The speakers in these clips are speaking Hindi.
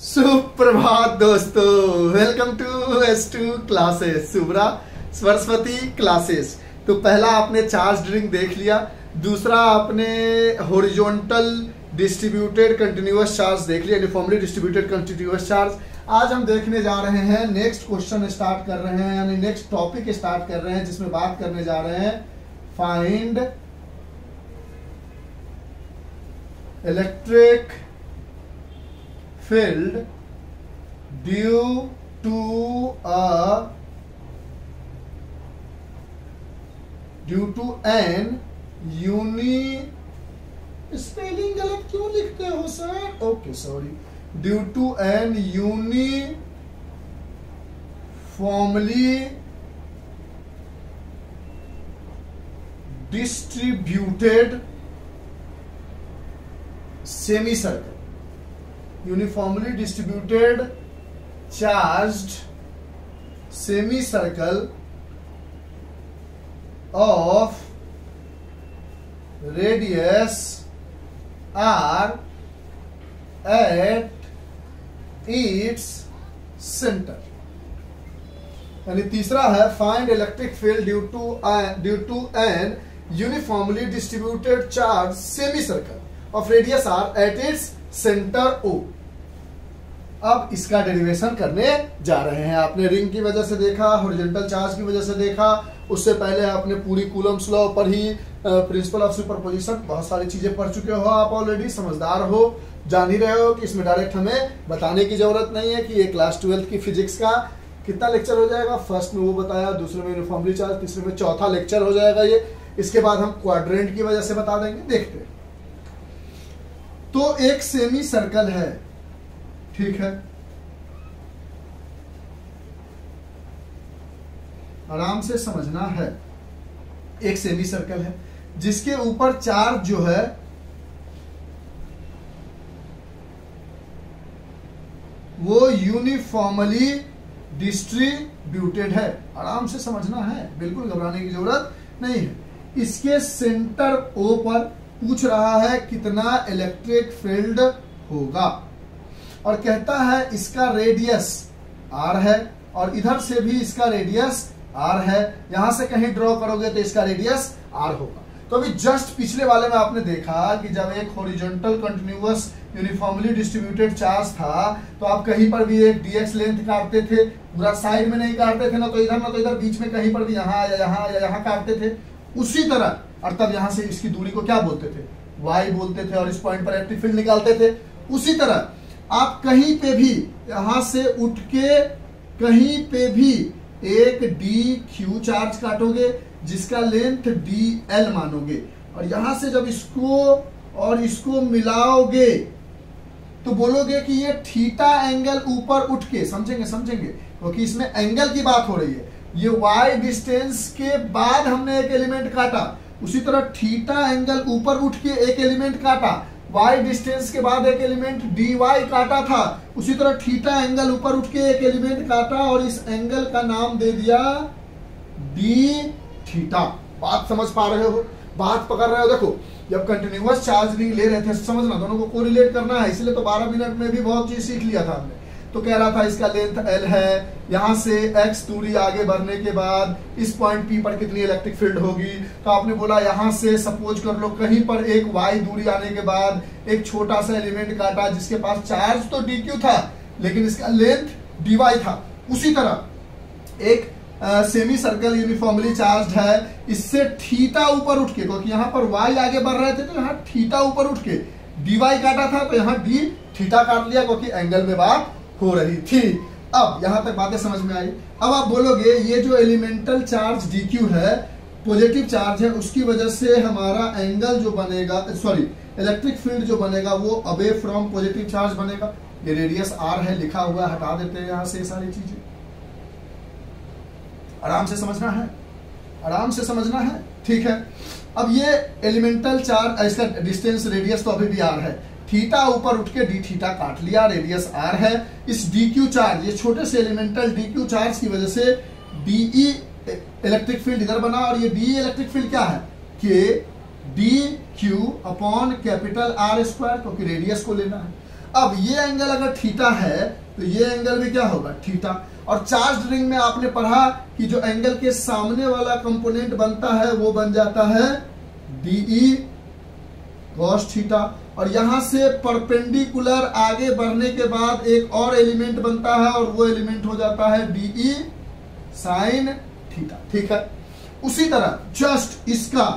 सुप्रभात दोस्तों, welcome to S2 classes, Subra Saraswati classes. तो पहला आपने चार्ज ड्रिंक देख लिया, दूसरा आपने हॉरिजॉन्टल डिस्ट्रीब्यूटेड कंटिन्यूअस चार्ज देख लिया, यूनिफॉर्मली डिस्ट्रीब्यूटेड कंटिन्यूअस चार्ज। आज हम देखने जा रहे हैं, नेक्स्ट क्वेश्चन स्टार्ट कर रहे हैं, यानी नेक्स्ट टॉपिक स्टार्ट कर रहे हैं, जिसमें बात करने जा रहे हैं find electric field due to an spelling गलत क्यों लिखते हो sir? Okay sorry, due to an uniformly distributed semi circle, uniformly distributed charged semicircle of radius r at its center। यानी तीसरा है find electric field due to an uniformly distributed charge semi circle of radius r at its centre O. अब इसका डेरिवेशन करने जा रहे हैं। आपने रिंग की वजह से देखा, हॉरिजॉन्टल चार्ज की वजह से देखा, उससे पहले आपने पूरी कूलम्स लॉ पर ही प्रिंसिपल ऑफ सुपरपोजिशन बहुत सारी चीजें पढ़ चुके हो, आप ऑलरेडी समझदार हो, जान ही रहे हो कि इसमें डायरेक्ट हमें बताने की जरूरत नहीं है कि ये क्लास 12 की फिजिक्स का कितना लेक्चर हो जाएगा। फर्स्ट में वो बताया, दूसरे में यूनिफॉर्मली चार्ज, तीसरे में चौथा लेक्चर हो जाएगा ये। इसके बाद हम क्वाड्रेंट की वजह से बता देंगे। देखते हैं, तो एक सेमी सर्कल है, ठीक है, आराम से समझना है। एक सेमी सर्कल है जिसके ऊपर चार्ज जो है वो यूनिफॉर्मली डिस्ट्रीब्यूटेड है। आराम से समझना है, बिल्कुल घबराने की जरूरत नहीं है। इसके सेंटर ओ पर पूछ रहा है कितना इलेक्ट्रिक फील्ड होगा, और कहता है इसका रेडियस r है और इधर से भी इसका रेडियस r है। यहां से कहीं ड्रॉ करोगे तो इसका रेडियस r होगा। तो अभी जस्ट पिछले वाले में आपने देखा कि जब एक horizontal continuous uniformly distributed charge था तो आप कहीं पर भी एक dx लेंथ काटते थे, पूरा साइड में नहीं काटते थे, ना तो इधर बीच में, कहीं पर भी यहाँ या यहाँ काटते थे। उसी तरह, और तब यहां से इसकी दूरी को क्या बोलते थे? y बोलते थे, और इस पॉइंट पर इलेक्ट्रिक फील्ड निकालते थे। उसी तरह आप कहीं पे भी यहां से उठ के कहीं पे भी एक dq चार्ज काटोगे जिसका लेंथ dl मानोगे, और यहां से जब इसको और इसको मिलाओगे तो बोलोगे कि ये थीटा एंगल ऊपर उठ के, समझेंगे क्योंकि इसमें एंगल की बात हो रही है। ये y डिस्टेंस के बाद हमने एक एलिमेंट काटा, उसी तरह थीटा एंगल ऊपर उठ के एक एलिमेंट काटा, y डिस्टेंस के बाद एक एलिमेंट dy काटा था, उसी तरह थीटा एंगल ऊपर उठ के एक एलिमेंट काटा और इस एंगल का नाम दे दिया d थीटा। बात समझ पा रहे हो? बात पकड़ रहे हो? देखो, जब कंटिन्यूअस चार्ज रिंग ले रहे थे, समझना, दोनों को कोरिलेट करना है, इसलिए तो 12 मिनट में भी बहुत चीज सीख लिया था हमने। तो कह रहा था इसका लेंथ l है, यहां से x दूरी आगे बढ़ने के बाद इस पॉइंट P पर कितनी इलेक्ट्रिक फील्ड होगी। तो आपने बोला यहां से सपोज कर लो कहीं पर एक y दूरी आने के बाद एक छोटा सा एलिमेंट काटा जिसके पास चार्ज तो dq था लेकिन इसका लेंथ dy था। उसी तरह एक सेमी सर्कल यूनिफॉर्मली चार्ज है, इससे थीटा ऊपर उठ के, क्योंकि यहाँ पर y आगे बढ़ रहे थे तो यहाँ थीटा ऊपर उठ के dy काटा था, तो यहाँ d थीटा काट लिया क्योंकि एंगल में बात हो रही थी। अब यहां तक बातें समझ में आई। अब आप बोलोगे ये जो एलिमेंटल चार्ज dq है, पॉजिटिव चार्ज है, उसकी वजह से हमारा एंगल जो बनेगा, सॉरी, इलेक्ट्रिक फील्ड जो बनेगा वो अवे फ्रॉम पॉजिटिव चार्ज बनेगा। ये रेडियस r है, लिखा हुआ है, हटा देते हैं यहां से सारी चीजें। आराम से समझना है, आराम से समझना है, ठीक है। अब ये एलिमेंटल चार्ज, इसका डिस्टेंस रेडियस तो अभी भी r है, थीटा ऊपर उठ के डी थीटा काट लिया, रेडियस r है। इस dq चार्ज, ये छोटे से एलिमेंटल dq चार्ज की वजह से dE इलेक्ट्रिक फील्ड इधर बना, और ये dE इलेक्ट्रिक फील्ड क्या है? के d q upon capital R square, क्योंकि रेडियस को लेना है। अब ये एंगल अगर थीटा है तो ये एंगल भी क्या होगा, थीटा। और चार्ज रिंग में आपने पढ़ा कि जो एंगल के सामने वाला कंपोनेंट बनता है वो बन जाता है डीई कॉस थीटा, और यहां से परपेंडिकुलर आगे बढ़ने के बाद एक और एलिमेंट बनता है और वो एलिमेंट हो जाता है डीई साइन थीटा। ठीक है, उसी तरह जस्ट इसका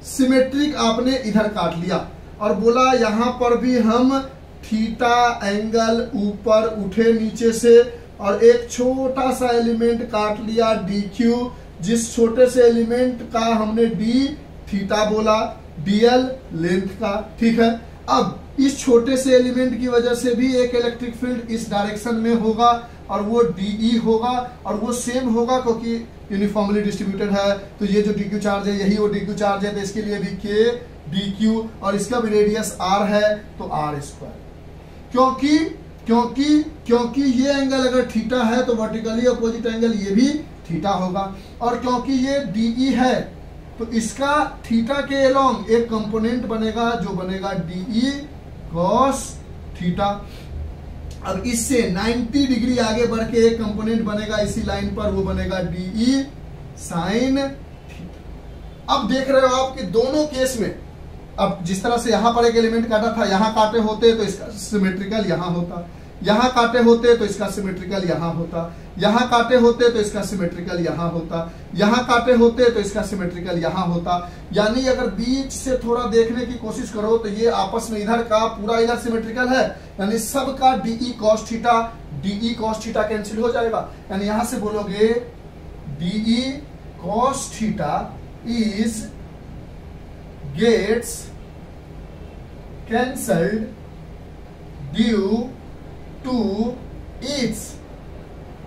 सिमेट्रिक आपने इधर काट लिया और बोला यहां पर भी हम थीटा एंगल ऊपर उठे नीचे से और एक छोटा सा एलिमेंट काट लिया डी क्यू, जिस छोटे से एलिमेंट का हमने डी थीटा बोला, डीएल लेंथ का। ठीक है, अब इस छोटे से एलिमेंट की वजह से भी एक इलेक्ट्रिक फील्ड इस डायरेक्शन में होगा और वो डीई होगा और वो सेम होगा क्योंकि यूनिफॉर्मली डिस्ट्रीब्यूटेड है। तो ये जो डीक्यू चार्ज है यही वो डीक्यू चार्ज है, तो इसके लिए भी के डीक्यू और इसका भी रेडियस आर है तो आर स्क्वायर। क्योंकि क्योंकि क्योंकि ये एंगल अगर थीटा है तो वर्टिकली अपोजिट एंगल ये भी थीटा होगा, और क्योंकि ये डीई है तो इसका थीटा के अलोंग एक कंपोनेंट बनेगा जो बनेगा डीई कॉस थीटा। अब इससे 90 डिग्री आगे बढ़ के एक कंपोनेंट बनेगा इसी लाइन पर, वो बनेगा डीई साइन थीटा। अब देख रहे हो आप कि दोनों केस में, अब जिस तरह से यहां पर एक एलिमेंट काटा था, यहां काटे होते तो इसका सिमेट्रिकल यहां होता, यहां काटे होते तो इसका सिमेट्रिकल यहां होता, यहां काटे होते तो इसका सिमेट्रिकल यहां होता, यहां काटे होते तो इसका सिमेट्रिकल यहां होता। यानी अगर बीच से थोड़ा देखने की कोशिश करो तो ये आपस में इधर का पूरा इधर सिमेट्रिकल है, यानी सबका डीई कॉस थीटा कैंसिल हो जाएगा। यानी यहां से बोलोगे d E cos theta is gets cancelled due to its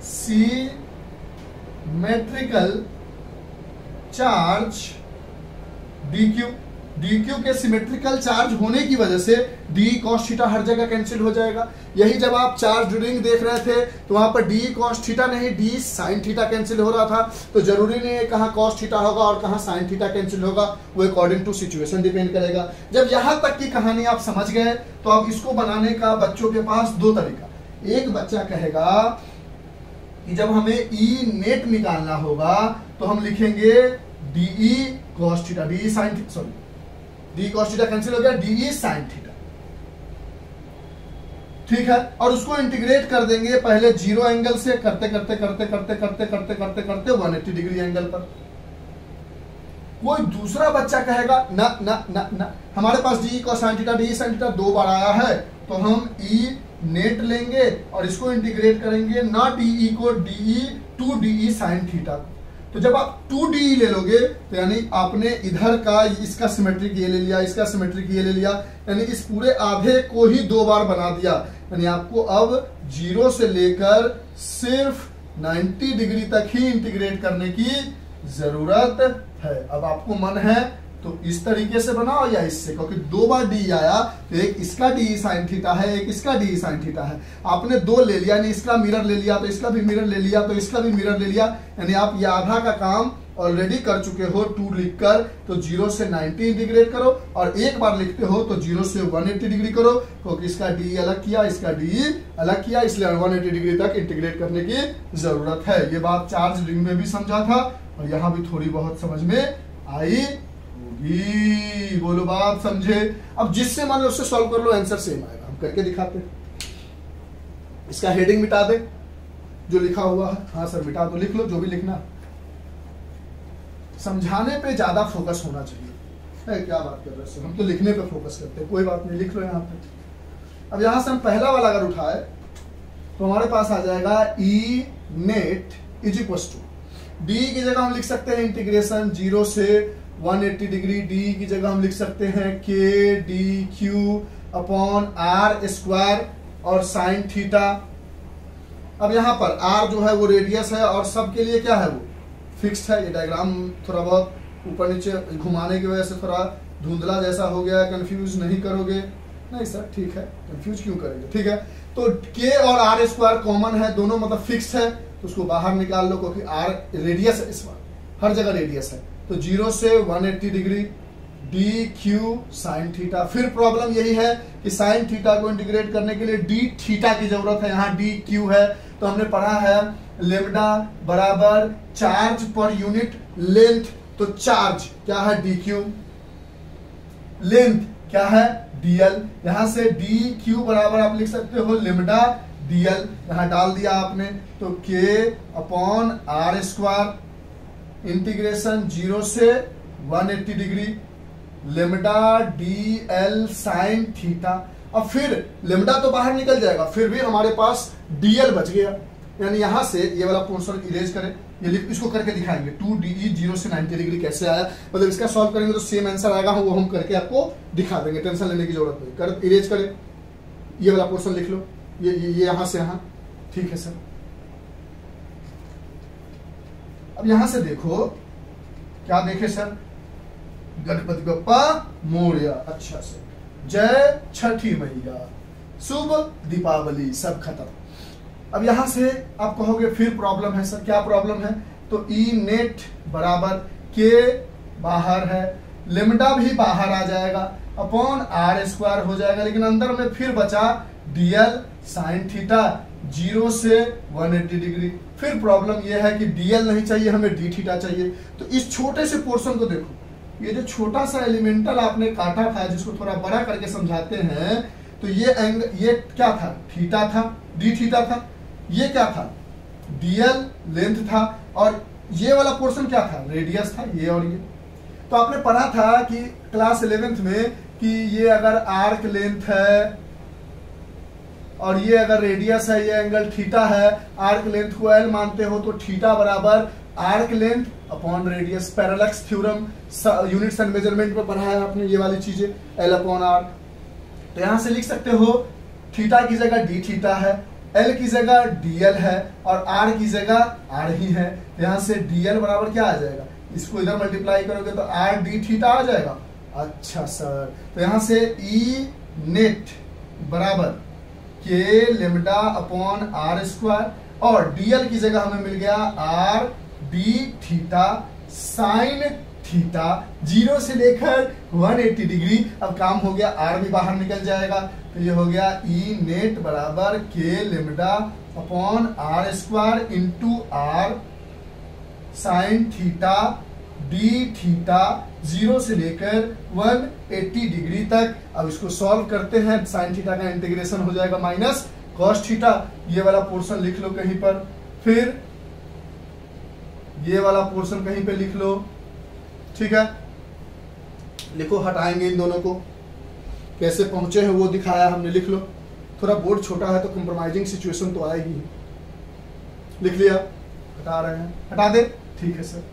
symmetrical charge dq। dq के सिमेट्रिकल चार्ज होने की वजह से डी कॉस थीटा हर जगह कैंसिल हो जाएगा। यही जब आप चार्ज रिंग देख रहे थे तो वहां पर डी कॉस थीटा नहीं डी साइन थीटा कैंसिल हो रहा था, तो जरूरी नहीं है कहां कॉस थीटा होगा और कहां साइन थीटा कैंसिल होगा, वो अकॉर्डिंग टू सिचुएशन डिपेंड करेगा। जब यहां तक की कहानी आप समझ गए तो अब इसको बनाने का बच्चों के पास दो तरीका। एक बच्चा कहेगा कि जब हमें ई नेट निकालना होगा तो हम लिखेंगे d E cos theta, d E sine theta, sorry d cos theta cancel हो गया, डीई साइन थीटा। ठीक है, और उसको इंटीग्रेट कर देंगे पहले जीरो एंगल से करते करते करते करते करते करते करते करते 180 डिग्री एंगल पर। कोई दूसरा बच्चा कहेगा ना ना ना ना, हमारे पास D cos sine theta D sine theta दो बार आया है तो हम ई नेट लेंगे और इसको इंटीग्रेट करेंगे ना डीई को d E to d E sine theta. तो जब आप 2DE ले लोगे तो यानी आपने इधर का इसका सिमेट्रिक ये ले लिया, इसका सिमेट्रिक ये ले लिया, यानी इस पूरे आधे को ही दो बार बना दिया। यानी आपको अब जीरो से लेकर सिर्फ 90 डिग्री तक ही इंटीग्रेट करने की जरूरत है। अब आपको मन है तो इस तरीके से बनाओ या इससे, क्योंकि दो बार डी आया तो एक इसका डी साइन थीटा है, एक इसका डी साइन थीटा है। आपने दो ले लिया, यानी इसका मिरर ले लिया तो इसका भी मिरर ले लिया तो इसका भी मिरर ले लिया, यानी आप ये आधा का काम ऑलरेडी कर चुके हो 2 लिखकर। तो 0 से 90 इंटीग्रेट करो और एक बार लिखते हो तो 0 से 180 डिग्री करो, क्योंकि इसका डी अलग किया इसका डी अलग किया, इसलिए 180 डिग्री तक इंटीग्रेट करने की जरूरत है। ये बात चार्ज रिंग में भी समझा था और यहाँ भी थोड़ी बहुत समझ में आई होगी। बोलो बात समझे। अब जिससे माने उससे सॉल्व कर लो, आंसर सेम आएगा। हम करके दिखाते हैं। इसका हेडिंग मिटा दे जो लिखा हुआ है, हाँ सर मिटा दो, लिख लो जो भी लिखना। समझाने पे ज्यादा फोकस होना चाहिए। क्या बात कर रहे हैं, हम तो लिखने पे फोकस करते हैं। कोई बात नहीं, लिख लो यहाँ पे। अब यहां से हम पहला वाला अगर उठाए तो हमारे पास आ जाएगा E net is equal to D की जगह हम लिख सकते हैं इंटीग्रेशन 0 से 180 डिग्री, डी की जगह हम लिख सकते हैं k d q upon r square और साइन थीटा। अब यहां पर आर जो है वो रेडियस है और सब के लिए क्या है वो फिक्स्ड है। ये डायग्राम थोड़ा बहुत ऊपर नीचे घुमाने की वजह से थोड़ा धुंधला जैसा हो गया, कंफ्यूज नहीं करोगे? नहीं सर ठीक है, कंफ्यूज क्यों करेंगे, ठीक है। तो के और आर स्क्वायर कॉमन है, दोनों मतलब फिक्स है, तो उसको बाहर निकाल लो क्योंकि आर रेडियस है, इस बार हर जगह रेडियस है। तो 0 से 180 degree D Q sine theta. फिर प्रॉब्लम यही है कि साइन थीटा को इंटीग्रेट करने के लिए डी थीटा की जरूरत है, यहाँ डी क्यू है। तो हमने पढ़ा है लेमडा बराबर चार्ज पर यूनिट लेंथ, तो चार्ज क्या है डी क्यू, लेंथ क्या है डीएल। यहां से डी क्यू बराबर आप लिख सकते हो लेमडा डीएल, यहां डाल दिया आपने, तो के अपॉन आर स्क्वायर इंटीग्रेशन 0 से 180 degree lambda D L sine theta. अब फिर लेमडा तो बाहर निकल जाएगा, फिर भी हमारे पास डीएल बच गया, यानी यहां से ये वाला पोर्शन इरेज करें, ये इसको करके दिखाएंगे 2DE 0 से 90 डिग्री कैसे आया, मतलब इसका सॉल्व करेंगे तो सेम आंसर आएगा, वो हम करके आपको दिखा देंगे, टेंशन लेने की जरूरत नहीं। कर इरेज करें, ये वाला पोर्शन लिख लो, ये यहां से यहां, ठीक है सर। अब यहां से देखो, क्या देखे सर, गणपति बप्पा मोरया, अच्छा से जय छठी मैया, शुभ दीपावली, सब खत्म। अब यहां से आप कहोगे फिर प्रॉब्लम है सर, क्या प्रॉब्लम है, तो ई नेट बराबर के बाहर है, लेमडा भी बाहर आ जाएगा, अपॉन आर स्क्वायर हो जाएगा, लेकिन अंदर में फिर बचा डीएल साइन थीटा 0 से 180 डिग्री। फिर प्रॉब्लम यह है कि डीएल नहीं चाहिए, हमें डी थीटा चाहिए। तो इस छोटे से पोर्शन को देखो, ये जो छोटा सा एलिमेंटल आपने काटा था, जिसको थोड़ा बड़ा करके समझाते हैं, तो ये एंगल, ये क्या था, थीटा था, डी थीटा था, ये क्या था, डीएल लेंथ था, और ये वाला पोर्शन क्या था, रेडियस था, ये और ये। तो आपने पढ़ा था कि क्लास 11th में कि ये अगर आर्क लेंथ है और ये अगर रेडियस है, ये एंगल थीटा है, आर्क लेंथ को एल मानते हो, तो थीटा बराबर arc length upon radius, parallax theorem units and measurement में पढ़ा है आपने ये वाली चीजें, एल अपॉन आर। तो यहां से लिख सकते हो थीटा की जगह डी थीटा है, एल की जगह डीएल है, और आर की जगह आर ही है। यहां से डीएल बराबर क्या आ जाएगा, इसको इधर मल्टीप्लाई करोगे तो आर डी थीटा आ जाएगा। अच्छा सर, तो यहां से ई नेट बराबर k lambda upon r square, और डीएल की जगह हमें मिल गया R D theta sine theta 0 से लेकर 180 डिग्री। अब काम हो गया, आर भी बाहर निकल जाएगा, तो ये हो गया ई नेट बराबर k lambda upon r square into r sine theta d theta 0 से लेकर 180 डिग्री तक। अब इसको सॉल्व करते हैं, साइन थीटा का इंटीग्रेशन हो जाएगा माइनस कॉस थीटा, ये वाला पोर्शन लिख लो कहीं पर, फिर ये वाला पोर्शन कहीं पे लिख लो, ठीक है, लिखो, हटाएंगे इन दोनों को, कैसे पहुंचे हैं वो दिखाया हमने, लिख लो। थोड़ा बोर्ड छोटा है तो कंप्रोमाइजिंग सिचुएशन तो आएगी, लिख लिया, हटा रहे हैं, हटा दे, ठीक है सर,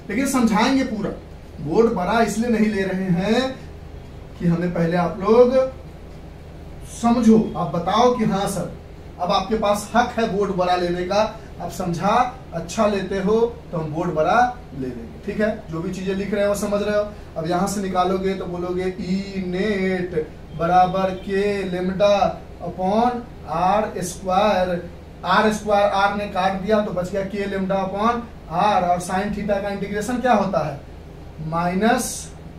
लेकिन समझाएंगे पूरा। बोर्ड बड़ा इसलिए नहीं ले रहे हैं कि हमें पहले आप लोग समझो, आप बताओ कि हाँ सर, अब आपके पास हक है बोर्ड बड़ा लेने का, आप समझा अच्छा लेते हो तो हम बोर्ड बड़ा ले लेंगे, ठीक है। जो भी चीजें लिख रहे हो समझ रहे हो। अब यहां से निकालोगे तो बोलोगे ई नेट बराबर k lambda upon r square, r ने काट दिया तो बच गया के लेमडा अपॉन आर, और साइन थीटा का इंटीग्रेशन क्या होता है, माइनस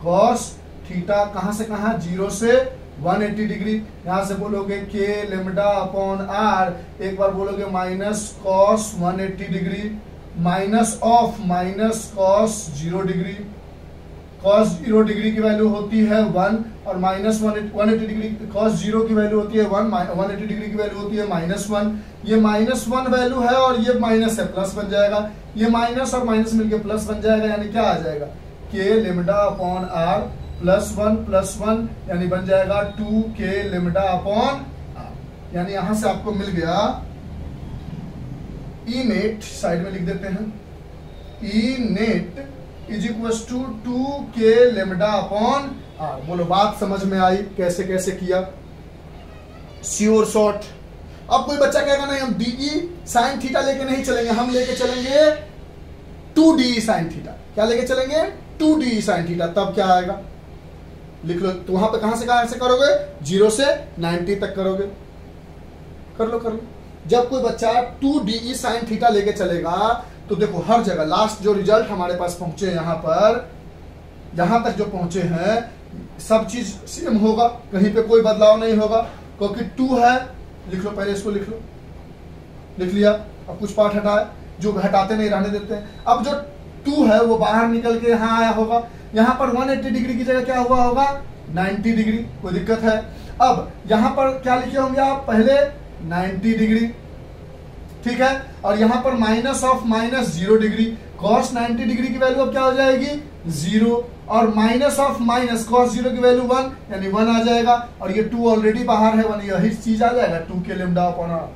कॉस थीटा, कहां से कहां, 0 से 180 डिग्री। यहां से बोलोगे के लेमडा अपॉन आर, एक बार बोलोगे minus cos 180 degree, minus of minus cos 0 degree, cos 0 degree की वैल्यू होती है 1, और माइनस 180 डिग्री, कॉस 0 की वैल्यू होती है 1, 180 डिग्री की वैल्यू होती है -1। ये -1 वैल्यू है और ये माइनस है, प्लस बन जाएगा, ये माइनस और माइनस मिलके प्लस बन जाएगा, यानी क्या आ जाएगा, के लेमडा अपॉन आर +1 यानी बन जाएगा 2k लेमडा अपॉन आर। यानी यहां से आपको मिल गया ई नेट, साइड में लिख देते हैं, E net is equal to 2k lambda upon R. बोलो बात समझ में आई, कैसे कैसे किया, श्योर शॉर्ट। अब कोई बच्चा कहेगा नहीं हम डीई साइन थीटा लेके नहीं चलेंगे, हम लेके चलेंगे 2d साइन थीटा। क्या लेके चलेंगे, 2d साइन थीटा। तब क्या आएगा, लिख लो। तो वहां पे कहां से कहां से करोगे, 0 से 90 तक करोगे, कर लो कर लो। जब कोई बच्चा 2de साइन थीटा लेके चलेगा तो देखो हर जगह लास्ट जो रिजल्ट हमारे पास पहुंचे यहां पर यहां तक जो पहुंचे हैं सब चीज सेम होगा, कहीं पे कोई बदलाव नहीं होगा, क्योंकि 2 है। लिख लो, पहले इसको लिख लो, लिख लिया। अब कुछ पार्ट हटाए, जो हटाते नहीं रहने देते हैं। अब जो 2 है वो बाहर निकल के यहाँ आया होगा, यहाँ पर 180 डिग्री की जगह क्या हुआ होगा 90 डिग्री, कोई दिक्कत है। अब यहाँ पर क्या लिखे होंगे आप, पहले 90 डिग्री, ठीक है, और यहाँ पर minus of minus 0 degree, cos 90 degree की वैल्यू अब क्या हो जाएगी 0, और माइनस ऑफ माइनस cos 0 की वैल्यू 1, यानी 1 आ जाएगा, और ये 2 ऑलरेडी बाहर है, 1 यही चीज आ जाएगा 2 के लैम्डा अपॉन आर।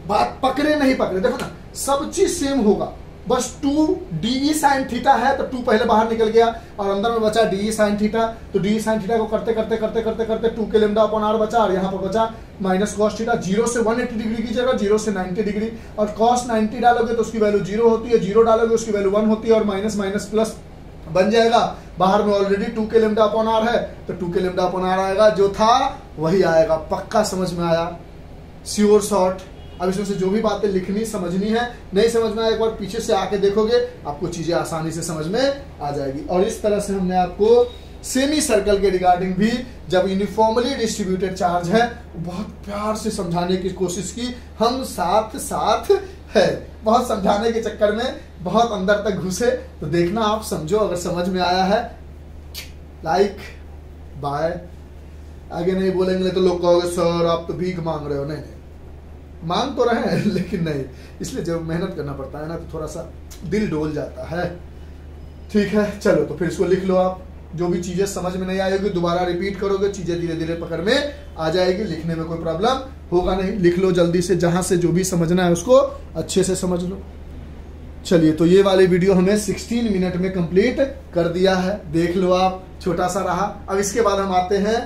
बात पकड़े नहीं पकड़े, देखो ना सब चीज सेम होगा, बस 2 डी साइन थीटा है तो 2 पहले बाहर निकल गया और अंदर में बचा डी साइन थीटा, तो डी साइन थीटा को करते करते करते करते करते 2 के लैम्डा अपॉन आर बचा, और यहाँ पर बचा माइनस कॉस थीटा। 0 से 180 डिग्री की जगह 0 से 90 डिग्री, और कॉस 90 डालोगे तो उसकी वैल्यू 0 होती है, 0 डालोगे उसकी वैल्यू 1 होती है, और माइनस माइनस प्लस बन जाएगा। बाहर में ऑलरेडी 2 के लैम्डा अपॉन आर है तो 2 के लैम्डा अपॉन आर आएगा, जो था वही आएगा। पक्का समझ में आया, श्योर शॉर्ट। अब इसमें से जो भी बातें लिखनी समझनी है, नहीं समझ में आया एक बार पीछे से आके देखोगे, आपको चीजें आसानी से समझ में आ जाएगी। और इस तरह से हमने आपको सेमी सर्कल के रिगार्डिंग भी, जब यूनिफॉर्मली डिस्ट्रीब्यूटेड चार्ज है, बहुत प्यार से समझाने की कोशिश की। हम साथ साथ है, बहुत समझाने के चक्कर में बहुत अंदर तक घुसे, तो देखना आप समझो। अगर समझ में आया है लाइक बाय, आगे नहीं बोलेंगे तो लोग कहोगे सर आप तो भीख मांग रहे हो। नहीं नहीं, मांग तो रहे हैं लेकिन नहीं, इसलिए जब मेहनत करना पड़ता है ना तो थोड़ा सा दिल डोल जाता है। ठीक है, चलो तो फिर इसको लिख लो आप। जो भी चीजें समझ में नहीं आएगी दोबारा रिपीट करोगे, चीजें धीरे धीरे पकड़ में आ जाएगी, लिखने में कोई प्रॉब्लम होगा नहीं। लिख लो जल्दी से, जहां से जो भी समझना है उसको अच्छे से समझ लो। चलिए, तो ये वाली वीडियो हमें 16 मिनट में कंप्लीट कर दिया है, देख लो आप, छोटा सा रहा। अब इसके बाद हम आते हैं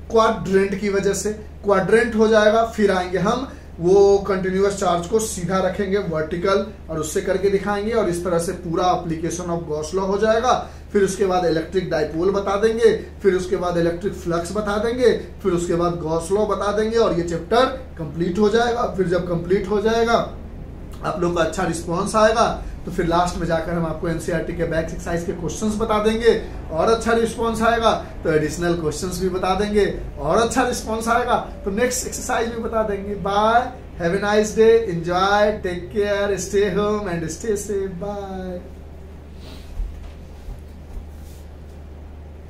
क्वाड्रेंट की वजह से, क्वाड्रेंट हो जाएगा, फिर आएंगे हम वो कंटिन्यूअस चार्ज को सीधा रखेंगे वर्टिकल और उससे करके दिखाएंगे, और इस तरह से पूरा एप्लीकेशन ऑफ गॉस लॉ हो जाएगा। फिर उसके बाद इलेक्ट्रिक डाइपोल बता देंगे, फिर उसके बाद इलेक्ट्रिक फ्लक्स बता देंगे, फिर उसके बाद गॉस लॉ बता देंगे, और ये चैप्टर कंप्लीट हो जाएगा। फिर जब कंप्लीट हो जाएगा, आप लोग का अच्छा रिस्पॉन्स आएगा, तो फिर लास्ट में जाकर हम आपको एनसीईआरटी के बैक एक्सरसाइज के क्वेश्चंस बता देंगे, और अच्छा रिस्पॉन्स आएगा तो एडिशनल क्वेश्चंस भी बता देंगे, और अच्छा रिस्पॉन्स आएगा तो नेक्स्ट एक्सरसाइज भी बता देंगे। Bye, have a nice day, enjoy, take care, stay home and stay safe, bye.